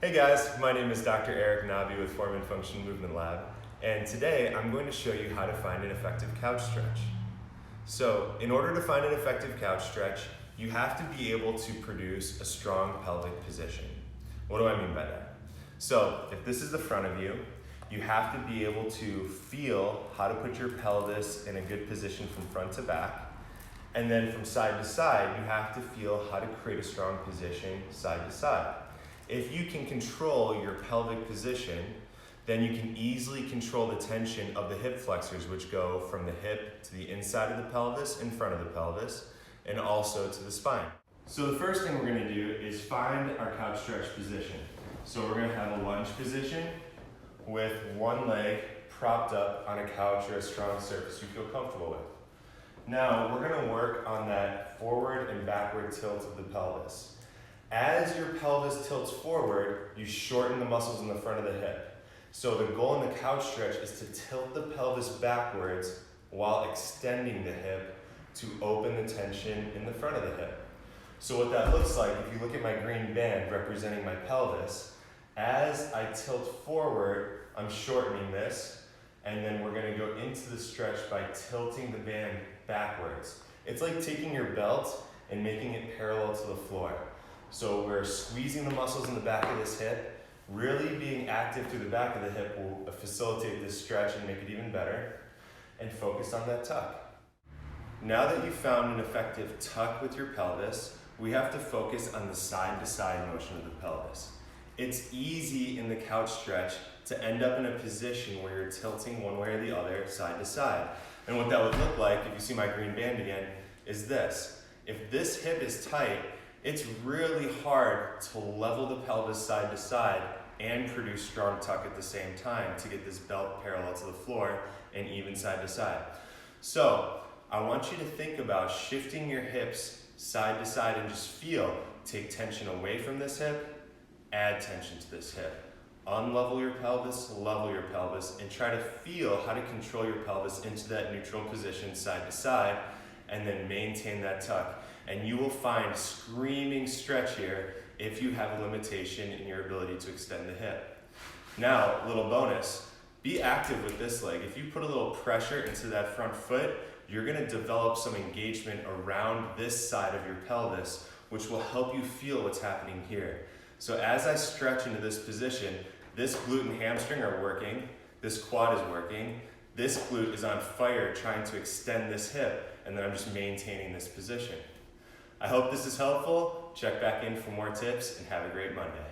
Hey guys, my name is Dr. Eric Nabi with Form and Function Movement Lab, and today I'm going to show you how to find an effective couch stretch. So, in order to find an effective couch stretch, you have to be able to produce a strong pelvic position. What do I mean by that? So, if this is the front of you, you have to be able to feel how to put your pelvis in a good position from front to back, and then from side to side, you have to feel how to create a strong position side to side. If you can control your pelvic position, then you can easily control the tension of the hip flexors, which go from the hip to the inside of the pelvis, in front of the pelvis, and also to the spine. So the first thing we're going to do is find our couch stretch position. So we're going to have a lunge position with one leg propped up on a couch or a strong surface you feel comfortable with. Now we're going to work on that forward and backward tilt of the pelvis. As your pelvis tilts forward, you shorten the muscles in the front of the hip. So the goal in the couch stretch is to tilt the pelvis backwards while extending the hip to open the tension in the front of the hip. So what that looks like, if you look at my green band representing my pelvis, as I tilt forward, I'm shortening this, and then we're going to go into the stretch by tilting the band backwards. It's like taking your belt and making it parallel to the floor. So we're squeezing the muscles in the back of this hip. Really being active through the back of the hip will facilitate this stretch and make it even better. And focus on that tuck. Now that you've found an effective tuck with your pelvis, we have to focus on the side-to-side motion of the pelvis. It's easy in the couch stretch to end up in a position where you're tilting one way or the other, side to side. And what that would look like, if you see my green band again, is this. If this hip is tight, it's really hard to level the pelvis side to side and produce strong tuck at the same time to get this belt parallel to the floor and even side to side. So I want you to think about shifting your hips side to side and just feel. Take tension away from this hip, add tension to this hip. Unlevel your pelvis, level your pelvis, and try to feel how to control your pelvis into that neutral position side to side, and then maintain that tuck. And you will find screaming stretch here if you have a limitation in your ability to extend the hip. Now, a little bonus, be active with this leg. If you put a little pressure into that front foot, you're gonna develop some engagement around this side of your pelvis, which will help you feel what's happening here. So as I stretch into this position, this glute and hamstring are working, this quad is working, this glute is on fire trying to extend this hip, and then I'm just maintaining this position. I hope this is helpful. Check back in for more tips and have a great Monday.